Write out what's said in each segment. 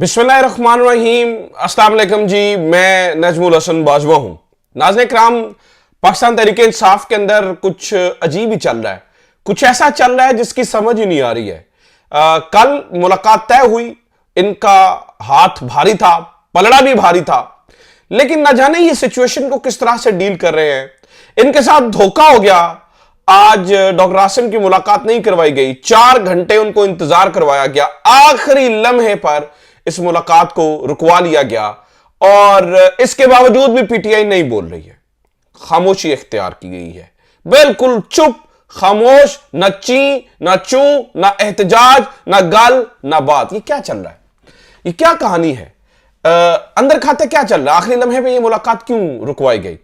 बिस्मिल्लाहिर्रहमानिर्रहीम। अस्सलाम वालेकुम जी, मैं नजमुल हसन बाजवा हूं। नाज़रीन किराम, पाकिस्तान तहरीक इंसाफ के अंदर कुछ अजीब ही चल रहा है, कुछ ऐसा चल रहा है जिसकी समझ ही नहीं आ रही है। कल मुलाकात तय हुई, इनका हाथ भारी था, पलड़ा भी भारी था, लेकिन ना जाने ये सिचुएशन को किस तरह से डील कर रहे हैं। इनके साथ धोखा हो गया। आज डॉक्टर आसिम की मुलाकात नहीं करवाई गई, 4 घंटे उनको इंतजार करवाया गया, आखिरी लम्हे पर इस मुलाकात को रुकवा लिया गया और इसके बावजूद भी पीटीआई नहीं बोल रही है। खामोशी इख्तियार की गई है, बिल्कुल चुप, खामोश, न ची न चू, न एहतजाज, न गल, न बात। ये क्या चल रहा है? ये क्या कहानी है? अंदर खाते क्या चल रहा है? आखिरी लम्हे पे ये मुलाकात क्यों रुकवाई गई?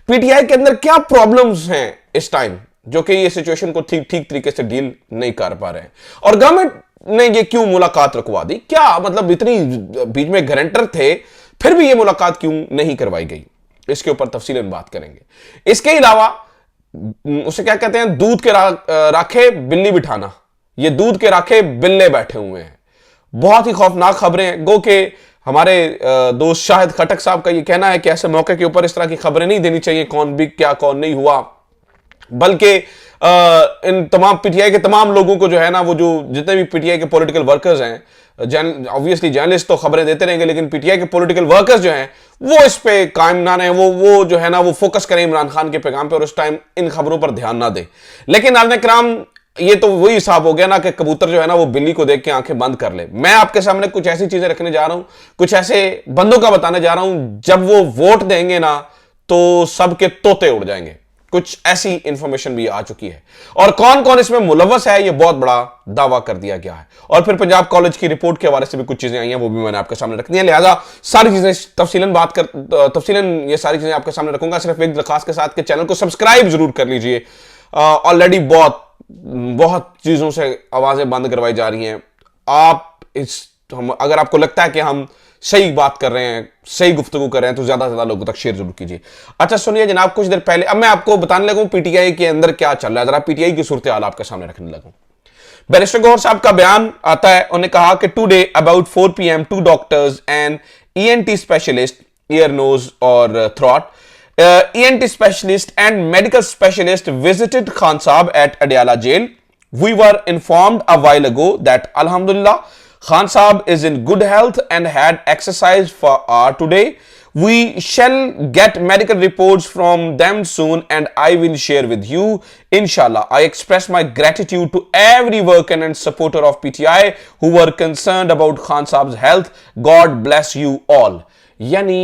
पीटीआई के अंदर क्या प्रॉब्लम्स हैं इस टाइम जो कि ये सिचुएशन को ठीक तरीके से डील नहीं कर पा रहे हैं? और गवर्नमेंट ने ये क्यों मुलाकात रुकवा दी? क्या मतलब इतनी बीच में गारंटर थे, फिर भी ये मुलाकात क्यों नहीं करवाई गई? इसके ऊपर तफसीलन बात करेंगे। इसके अलावा उसे क्या कहते हैं, दूध के राखे बिल्ली बिठाना। ये दूध के राखे बिल्ले बैठे हुए हैं। बहुत ही खौफनाक खबरें हैं। गो के हमारे दोस्त शाहिद खटक साहब का ये कहना है कि ऐसे मौके के ऊपर इस तरह की खबरें नहीं देनी चाहिए, कौन बिक क्या कौन नहीं हुआ, बल्कि इन तमाम पीटीआई के तमाम लोगों को जो है ना, वो जो जितने भी पीटीआई के पॉलिटिकल वर्कर्स हैं, ऑब्वियसली जर्नलिस्ट तो खबरें देते रहेंगे, लेकिन पीटीआई के पॉलिटिकल वर्कर्स जो हैं वो इस पे कायम ना रहें, वो जो है ना वो फोकस करें इमरान खान के पैगाम पे और उस टाइम इन खबरों पर ध्यान ना दें। लेकिन नाज़रीन किराम, ये तो वही हिसाब हो गया ना कि कबूतर जो है ना वो बिल्ली को देख के आंखें बंद कर ले। मैं आपके सामने कुछ ऐसी चीजें रखने जा रहा हूं, कुछ ऐसे बंदों का बताने जा रहा हूं, जब वो वोट देंगे ना तो सबके तोते उड़ जाएंगे। कुछ ऐसी इंफॉर्मेशन भी आ चुकी है और कौन कौन इसमें मुलव्वस है ये बहुत बड़ा दावा कर दिया गया है। और फिर पंजाब कॉलेज की रिपोर्ट के हवाले से भी कुछ चीजें आई हैं, वो भी मैंने आपके सामने रखनी है। लिहाजा सारी चीजें तफसीलन ये सारी चीजें आपके सामने रखूंगा, सिर्फ एक दरखास्त के साथ कि चैनल को सब्सक्राइब जरूर कर लीजिए। ऑलरेडी बहुत चीजों से आवाजें बंद करवाई जा रही हैं। अगर आपको लगता है कि हम सही बात कर रहे हैं, सही गुफ्तगू कर रहे हैं, तो ज्यादा से ज्यादा लोगों तक शेयर जरूर कीजिए। अच्छा सुनिए जनाब, कुछ देर पहले अब मैं आपको बताने लगूं पीटीआई के अंदर क्या चल रहा है। जरा पीटीआई की सूरत हाल आपके सामने रखने लगूं। बैरिस्टर गौहर साहब का बयान आता है, उन्होंने कहा कि today about 4 PM 2 doctors and ENT specialist, ear nose और throat, ENT specialist and medical specialist visited Khan Saab at Adiala jail. We were informed a while ago that Alhamdulillah Khan Saab is in good health and had exercised for today. We shall get medical reports from them soon and I will share with you. Inshallah, I express my gratitude to every worker and supporter of PTI who were concerned about Khan Saab's health. God bless you all. यानी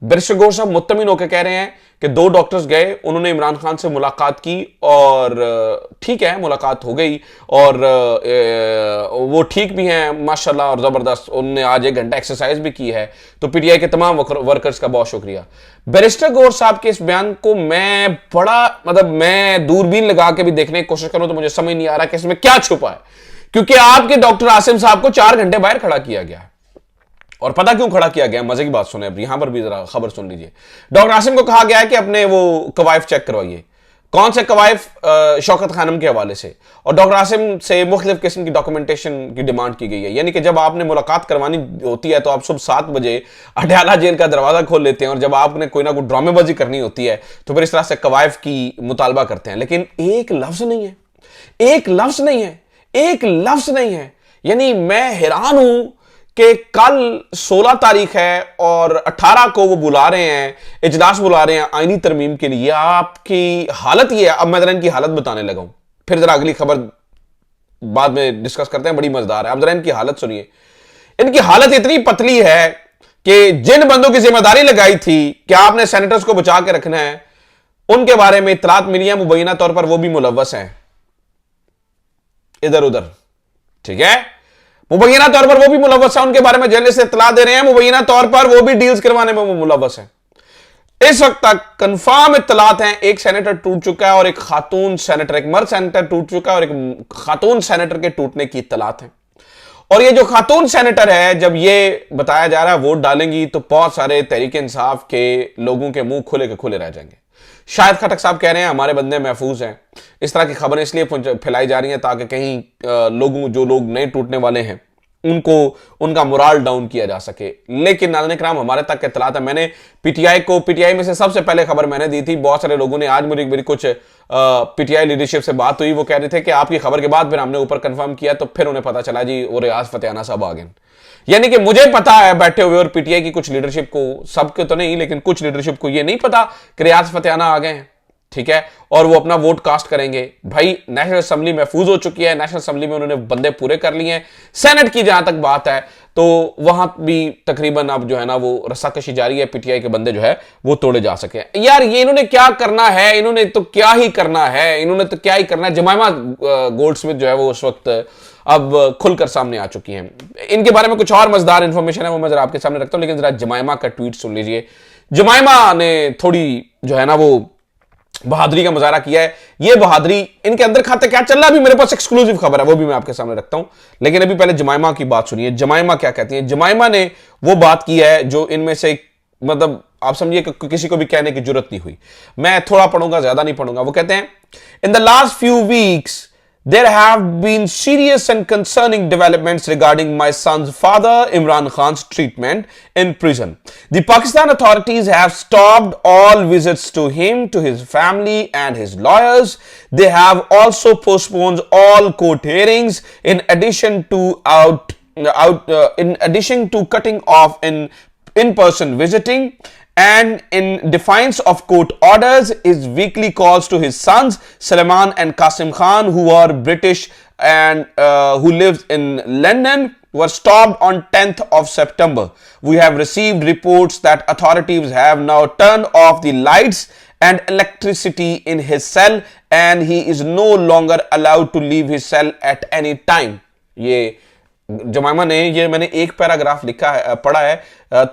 barrister Gauhar साहब मुत्तमिन होकर कह रहे हैं कि 2 doctors गए, उन्होंने इमरान खान से मुलाकात की और ठीक है, मुलाकात हो गई और वो ठीक भी हैं माशाल्लाह और ज़बरदस्त। उन्होंने आज 1 घंटा एक्सरसाइज भी की है। तो पीटीआई के तमाम वर्कर्स का बहुत शुक्रिया। बैरिस्टर गौहर साहब के इस बयान को मैं दूरबीन लगा के भी देखने की कोशिश करूं तो मुझे समझ नहीं आ रहा कि इसमें क्या छुपा है, क्योंकि आपके डॉक्टर आसिम साहब को 4 घंटे बाहर खड़ा किया गया है। और पता क्यों खड़ा किया गया? मजे की बात सुने, अब यहां पर भी जरा खबर सुन लीजिए। डॉक्टर आसिम को कहा गया है कि अपने वो कवायफ चेक करवाइए। कौन से कवायफ? शौकत खानम के हवाले से। और डॉक्टर आसिम से मुख्तलिफ किस्म की डॉक्यूमेंटेशन की डिमांड की गई है। यानी कि जब आपने मुलाकात करवानी होती है तो आप सुबह 7 बजे अडयाला जेल का दरवाजा खोल लेते हैं और जब आपने कोई ना कोई ड्रामेबाजी करनी होती है तो फिर इस तरह से कवायफ की मुतालबा करते हैं। लेकिन एक लफ्ज नहीं है, एक लफ्ज नहीं है, एक लफ्ज नहीं है। यानी मैं हैरान हूं कि कल 16 तारीख है और 18 को वो बुला रहे हैं, इजलास बुला रहे हैं आईनी तरमीम के लिए। आपकी हालत ये है। अब मैं जरा इनकी हालत बताने लगा हूं, फिर जरा अगली खबर बाद में डिस्कस करते हैं, बड़ी मजेदार है। अब जरा इनकी हालत सुनिए। इनकी हालत इतनी पतली है कि जिन बंदों की जिम्मेदारी लगाई थी कि आपने सेनेटर्स को बचा के रखना है, उनके बारे में इतलात मिली है, मुबैना तौर पर वो भी मुलव्वस हैं इधर उधर। ठीक है, मुबैना तौर पर वो भी मुलव्वस है, उनके बारे में जर्नलिस्ट इत्तला दे रहे हैं, मुबैना तौर पर वो भी डील्स करवाने में वो मुलव्वस है। इस वक्त तक कंफर्म इत्तलात हैं, एक सेनेटर टूट चुका है और एक खातून सेनेटर, एक मर्द सेनेटर टूट चुका है और एक खातून सेनेटर के टूटने की इत्तलात है। और ये जो खातून सेनेटर है, जब ये बताया जा रहा है वोट डालेंगी तो बहुत सारे तहरीक इंसाफ के लोगों के मुंह खुले के खुले रह जाएंगे। शाहिद खटक साहब कह रहे हैं हमारे बंदे महफूज हैं। इस तरह की खबरें इसलिए फैलाई जा रही हैं ताकि कहीं जो लोग नए टूटने वाले हैं उनको उनका मोराल डाउन किया जा सके। लेकिन नाज़रीन किराम, हमारे तक इत्तलात है, मैंने पीटीआई में से सबसे पहले खबर मैंने दी थी। बहुत सारे लोगों ने, आज मेरी कुछ पीटीआई लीडरशिप से बात हुई, वो कह रहे थे कि आपकी खबर के बाद फिर हमने ऊपर कंफर्म किया तो फिर उन्हें पता चला जी वो रियाज फतेहाना साहब आ गए। यानी कि मुझे पता है बैठे हुए, और पीटीआई की कुछ लीडरशिप को, सबके तो नहीं लेकिन कुछ लीडरशिप को ये नहीं पता कि रियाज फतेहाना आ गए हैं, ठीक है, और वो अपना वोट कास्ट करेंगे। भाई नेशनल असेंबली महफूज हो चुकी है, नेशनल असेंबली में उन्होंने बंदे पूरे कर लिए हैं। सेनेट की जहां तक बात है तो वहां भी तकरीबन अब जो है ना वो रस्साकशी जारी है, पीटीआई के बंदे जो है वो तोड़े जा सके। यार ये इन्होंने क्या करना है, इन्होंने तो क्या ही करना है, इन्होंने तो क्या ही करना है। जमाइमा गोल्डस्मिथ जो है वो उस वक्त अब खुलकर सामने आ चुकी हैं। इनके बारे में कुछ और मजेदार इंफॉर्मेशन है, वो मैं जरा आपके सामने रखता हूं, लेकिन जरा जमाइमा का ट्वीट सुन लीजिए। जमाइमा ने थोड़ी जो है ना वो बहादुरी का मुजाहरा किया है। ये बहादुरी, इनके अंदर खाते क्या चल रहा है, अभी मेरे पास एक्सक्लूसिव खबर है, वो भी मैं आपके सामने रखता हूं। लेकिन अभी पहले जमाइमा की बात सुनिए। जमाइमा क्या कहती है? जमाइमा ने वो बात की है जो इनमें से, मतलब आप समझिए कि किसी को भी कहने की जरूरत नहीं हुई। मैं थोड़ा पढ़ूंगा, ज्यादा नहीं पढ़ूंगा। वो कहते हैं, in the last few weeks there have been serious and concerning developments regarding my son's father Imran Khan's treatment in prison. The Pakistan authorities have stopped all visits to him, to his family and his lawyers. They have also postponed all court hearings in addition to cutting off in-person visiting, and in defiance of court orders, his weekly calls to his sons Salman and Qasim Khan, who are British and who lives in London, were stopped on 10th of September. We have received reports that authorities have now turned off the lights and electricity in his cell, and he is no longer allowed to leave his cell at any time. ये जमाइमा ने, ये मैंने एक paragraph लिखा है, पढ़ा है,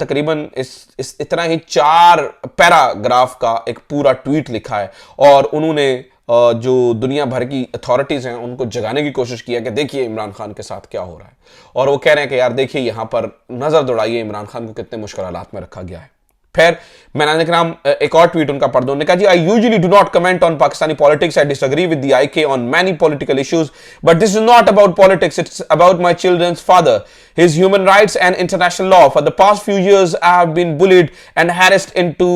तकरीबन इस इतना ही 4 पैराग्राफ का एक पूरा ट्वीट लिखा है, और उन्होंने जो दुनिया भर की अथॉरिटीज हैं उनको जगाने की कोशिश की है कि देखिए इमरान खान के साथ क्या हो रहा है, और वो कह रहे हैं कि यार देखिए यहां पर नजर दौड़ाइए इमरान खान को कितने मुश्किल हालात में रखा गया है। फिर मैं नाज़रीन किराम एक और ट्वीट उनका पढ़ दूं। उन्होंने कहा जी, I usually do not comment on Pakistani politics, I disagree with the IK on many political issues, but this is not about politics, it's about my children's father, his human rights and international law. For the past few years, I have been bullied and harassed into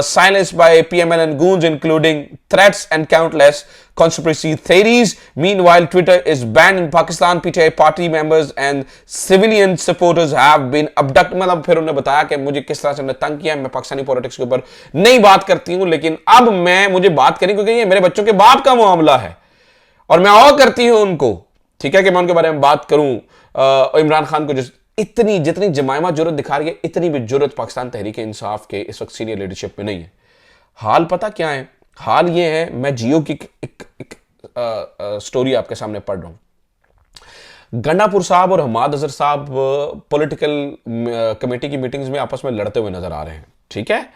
silence by PML and goons, including threats and countless conspiracy theories. Meanwhile, Twitter is banned in Pakistan. PTI party members and civilian supporters have been abducted. मतलब फिर उन्होंने बताया कि मुझे किस तरह से उन्होंने तंग किया। मैं पाकिस्तानी पॉलिटिक्स के ऊपर नहीं बात करती हूँ, लेकिन अब मुझे बात करनी, क्योंकि ये मेरे बच्चों के बाप का मामला है और मैं और करती हूँ उनको, ठीक है, कि मैं उनके बारे में बात करूं। इमरान खान को जितनी जमाइमा जरूरत दिखा रही है, इतनी भी जरूरत पाकिस्तान तहरीक इंसाफ के इस वक्त सीनियर लीडरशिप में नहीं है। हाल पता क्या है? हाल ये है, मैं जियो की एक स्टोरी आपके सामने पढ़ रहा हूं। गंडापुर साहब और हमाद अजहर साहब पॉलिटिकल कमेटी की मीटिंग्स में आपस में लड़ते हुए नजर आ रहे हैं, ठीक है।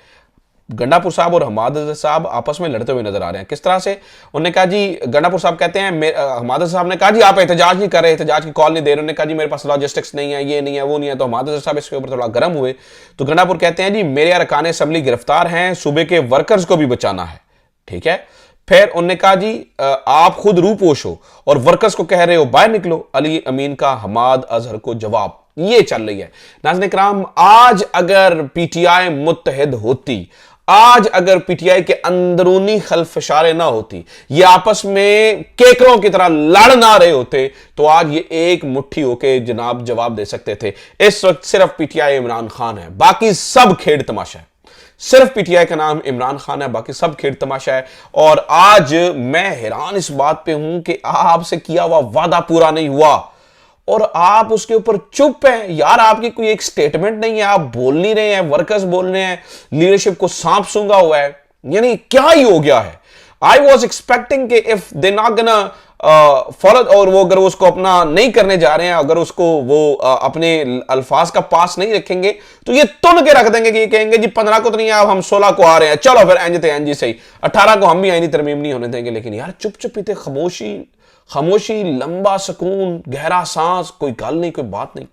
गंडापुर साहब और हमाद अजहर साहब आपस में लड़ते हुए नजर आ रहे हैं। किस तरह से? उन्होंने कहा जी, गंडापुर साहब कहते हैं, हमाद अजहर साहब ने कहा जी आप एहतजाज नहीं कर रहे, एहतजाज की कॉल नहीं दे रहे। उन्होंने कहा जी मेरे पास लॉजिस्टिक्स नहीं है, ये नहीं है, वो नहीं है। तो हमाद अजहर साहब इसके ऊपर थोड़ा गर्म हुए। तो गंडापुर कहते हैं जी मेरे अरकान असेंबली गिरफ्तार हैं, सूबे के वर्कर्स को भी बचाना है, ठीक है। फिर उन्होंने कहा जी आप खुद रूपोश हो और वर्कर्स को कह रहे हो बाहर निकलो। अली अमीन का हमाद अजहर को जवाब, ये चल रही है। नाज़रीन किराम, आज अगर पीटीआई मुत्तहिद होती, आज अगर पीटीआई के अंदरूनी खलफशारे ना होती, ये आपस में केकरों की तरह लड़ ना रहे होते, तो आज ये एक मुट्ठी होके जनाब जवाब दे सकते थे। इस वक्त सिर्फ पीटीआई इमरान खान है, बाकी सब खेड़ तमाशा है। सिर्फ पीटीआई का नाम इमरान खान है, बाकी सब खेड़ तमाशा है। और आज मैं हैरान इस बात पे हूं कि आपसे किया हुआ वादा पूरा नहीं हुआ और आप उसके ऊपर चुप हैं। यार आपकी कोई एक स्टेटमेंट नहीं है, आप बोल नहीं रहे हैं, वर्कर्स बोल रहे हैं, लीडरशिप को सांप सूंघा हुआ है, यानी क्या ही हो गया है। आई वॉज एक्सपेक्टिंग कि if they not gonna follow, और वो अगर उसको अपना नहीं करने जा रहे हैं, अगर उसको वो अपने अल्फाज का पास नहीं रखेंगे, तो ये तुन के रख देंगे कि ये कहेंगे जी 15 को तो नहीं, अब हम 16 को आ रहे हैं, चलो फिर एंज थे एंजी सही, 18 को हम भी आईनी तरमीम नहीं होने देंगे। लेकिन यार चुप चुप थे, खामोशी, लंबा सुकून, गहरा सांस, कोई गल नहीं, कोई बात नहीं।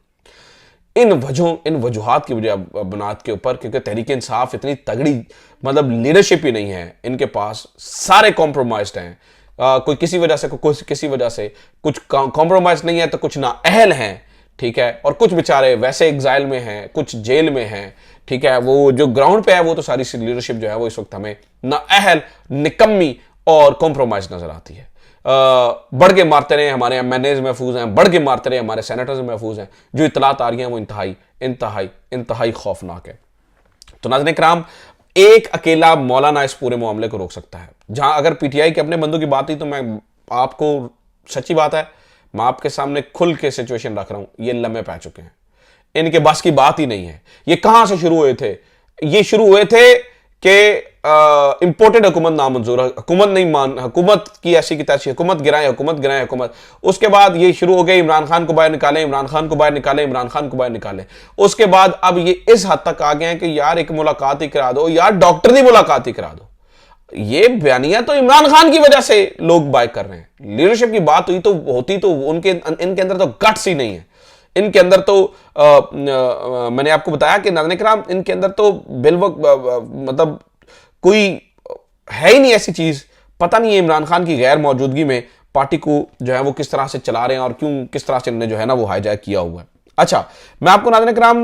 इन वजूहात की वजह बुनियाद के ऊपर, क्योंकि तहरीक इंसाफ इतनी तगड़ी मतलब लीडरशिप ही नहीं है इनके पास, सारे कॉम्प्रोमाइज्ड हैं। कोई किसी वजह से, कोई किसी वजह से, कुछ कॉम्प्रोमाइज नहीं है तो कुछ ना अहल हैं, ठीक है, और कुछ बेचारे वैसे एग्जाइल में हैं, कुछ जेल में हैं, ठीक है। वो जो ग्राउंड पे है वो तो सारी लीडरशिप जो है वो इस वक्त हमें नाअहल, निकम्मी और कॉम्प्रोमाइज नजर आती है। बढ़ के मारते रहे हमारे एमएनएज महफूज हैं, बढ़ के मारते रहे हमारे सेनेटर्स महफूज हैं, जो इतलात आ रही हैं वो इंतहाई इंतहाई इंतहाई खौफनाक है। तो नाज़रीन किराम, एक अकेला मौलाना इस पूरे मामले को रोक सकता है। जहां अगर पीटीआई के अपने बंदों की बात हुई तो मैं आपको, सच्ची बात है, मैं आपके सामने खुल के सिचुएशन रख रहा हूं, ये लम्हे पै चुके हैं, इनके बस की बात ही नहीं है। ये कहां से शुरू हुए थे? ये शुरू हुए थे कि इंपोर्टेड हुकूमत नामंजूर, हुकूमत नहीं मान, हुकूमत की ऐसी की तैसी, हुकूमत गिराए, हुकूमत गिराए, हुकूमत। उसके बाद ये शुरू हो गए इमरान खान को बाहर निकाले, इमरान खान को बाहर निकाले, इमरान खान को बाहर निकाले। उसके बाद अब ये इस हद तक आ गए हैं कि यार एक मुलाकात ही करा दो, यार डॉक्टर की मुलाकात ही करा दो। ये बयानिया तो इमरान खान की वजह से लोग बाय कर रहे हैं। लीडरशिप की बात हुई तो होती तो उनके इनके अंदर तो गट्स ही नहीं है। इनके अंदर तो मैंने आपको बताया कि नाज़रीन किराम, इनके अंदर तो बिलवक मतलब कोई है ही नहीं ऐसी चीज। पता नहीं है इमरान खान की गैर मौजूदगी में पार्टी को जो है वो किस तरह से चला रहे हैं और क्यों, किस तरह से इन्होंने जो है ना वो हाईजैक किया हुआ है। अच्छा, मैं आपको नाज़रीन किराम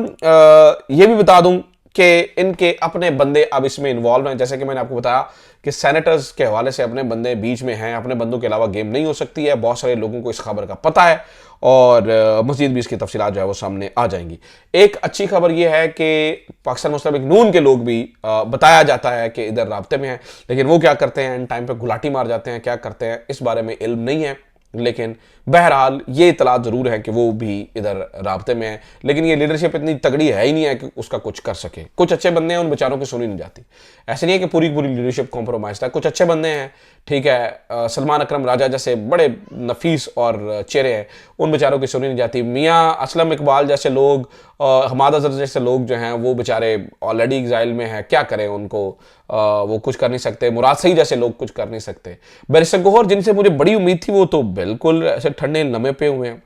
ये भी बता दूं कि इनके अपने बंदे अब इसमें इन्वॉल्व हैं। जैसे कि मैंने आपको बताया कि सेनेटर्स के हवाले से अपने बंदे बीच में हैं, अपने बंदों के अलावा गेम नहीं हो सकती है। बहुत सारे लोगों को इस खबर का पता है और मज़ीद भी इसकी तफसीलात जो है वो सामने आ जाएंगी। एक अच्छी खबर यह है कि पाकिस्तान मुस्लिम लीग नून के लोग भी बताया जाता है कि इधर राब्ते में हैं, लेकिन वो क्या करते हैं, इन टाइम पे गुलाटी मार जाते हैं, क्या करते हैं इस बारे में इल्म नहीं है। लेकिन बहरहाल ये इतलात ज़रूर है कि वो भी इधर राब्ते में है, लेकिन ये लीडरशिप इतनी तगड़ी है ही नहीं है कि उसका कुछ कर सके। कुछ अच्छे बंदे हैं, उन बेचारों की सुनी नहीं जाती। ऐसे नहीं है कि पूरी पूरी लीडरशिप कॉम्प्रोमाइज है, कुछ अच्छे बंदे हैं, ठीक है। सलमान अकरम राजा जैसे बड़े नफीस और चेहरे हैं, उन बेचारों की सुनी नहीं जाती। मियाँ असलम इकबाल जैसे लोग, हमाद अजहर जैसे लोग जो हैं वो बेचारे ऑलरेडी एग्जाइल में हैं, क्या करें उनको, वो कुछ कर नहीं सकते। मुराद सही जैसे लोग कुछ कर नहीं सकते। बैरिस्टर गौहर जिनसे मुझे बड़ी उम्मीद थी वो तो बिल्कुल ऐसे ठंडे लम्हे पे हुए हैं,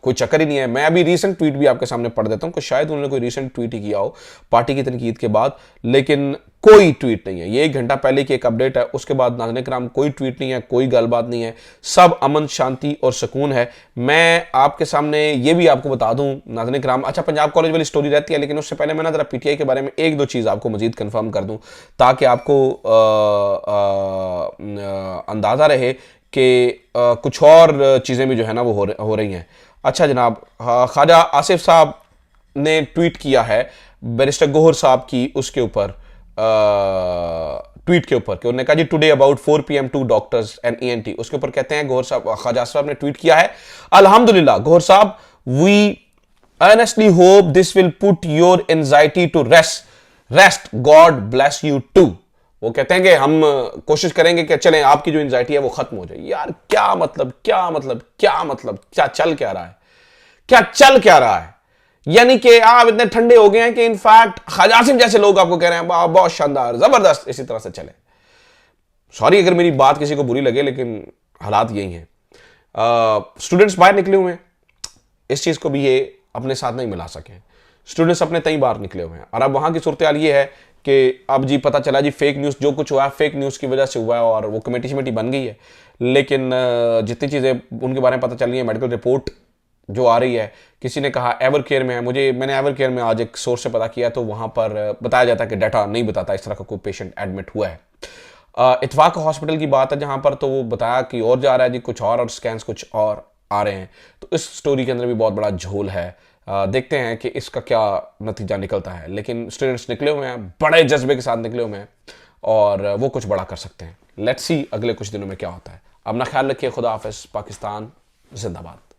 कोई चक्कर ही नहीं है। मैं अभी रीसेंट ट्वीट भी आपके सामने पढ़ देता हूं कि शायद उन्होंने कोई रीसेंट ट्वीट ही किया हो पार्टी की तनकीद के बाद, लेकिन कोई ट्वीट नहीं है। ये 1 घंटा पहले की एक अपडेट है, उसके बाद नाज़रीन किराम कोई ट्वीट नहीं है, कोई गलबात नहीं है, सब अमन शांति और सुकून है। मैं आपके सामने ये भी आपको बता दूं नाज़रीन किराम, अच्छा पंजाब कॉलेज वाली स्टोरी रहती है, लेकिन उससे पहले मैं ना जरा पीटीआई के बारे में 1-2 चीज़ आपको मजीद कन्फर्म कर दूं ताकि आपको अंदाज़ा रहे कि कुछ और चीज़ें भी जो है ना वो हो रही हैं। अच्छा जनाब, ख्वाजा आसिफ साहब ने ट्वीट किया है बैरिस्टर गौहर साहब की उसके ऊपर, ट्वीट के ऊपर, कि उन्होंने कहा जी today about 4 PM to doctors and ENT। उसके ऊपर कहते हैं गौहर साहब, ख्वाजा आसिफ साहब ने ट्वीट किया है, अल्हम्दुलिल्लाह Gauhar Sahab, we earnestly hope this will put your anxiety to rest, God bless you too. वो कहते हैं कि हम कोशिश करेंगे कि चलें आपकी जो एंजाइटी है वो खत्म हो जाए। यार क्या मतलब, क्या मतलब, क्या मतलब, क्या चल क्या रहा है, क्या चल क्या रहा है? यानी कि आप इतने ठंडे हो गए हैं कि इनफैक्ट ख्वाजा आसिफ जैसे लोग आपको कह रहे हैं बहुत शानदार, जबरदस्त, इसी तरह से चले। सॉरी अगर मेरी बात किसी को बुरी लगे, लेकिन हालात यही हैं। स्टूडेंट्स बाहर निकले हुए हैं, इस चीज को भी ये अपने साथ नहीं मिला सके। स्टूडेंट्स अपने तई बाहर निकले हुए हैं और अब वहां की सूरत हाल ये है कि अब जी पता चला जी फेक न्यूज़, जो कुछ हुआ है फेक न्यूज़ की वजह से हुआ है और वो कमेटी शमेटी बन गई है। लेकिन जितनी चीज़ें उनके बारे में पता चल रही है, मेडिकल रिपोर्ट जो आ रही है, किसी ने कहा एवर केयर में है, मैंने एवर केयर में आज एक सोर्स से पता किया तो वहाँ पर बताया जाता है कि डाटा नहीं बताता इस तरह का कोई पेशेंट एडमिट हुआ है। इत्फाक हॉस्पिटल की बात है जहाँ पर, तो वो बताया कि और जा रहा है जी कुछ और स्कैन्स कुछ और आ रहे हैं। तो इस स्टोरी के अंदर भी बहुत बड़ा झोल है। देखते हैं कि इसका क्या नतीजा निकलता है। लेकिन स्टूडेंट्स निकले हुए हैं, बड़े जज्बे के साथ निकले हुए हैं और वो कुछ बड़ा कर सकते हैं। लेट्स सी अगले कुछ दिनों में क्या होता है। अपना ख्याल रखिए, खुदा हाफिज़, पाकिस्तान जिंदाबाद।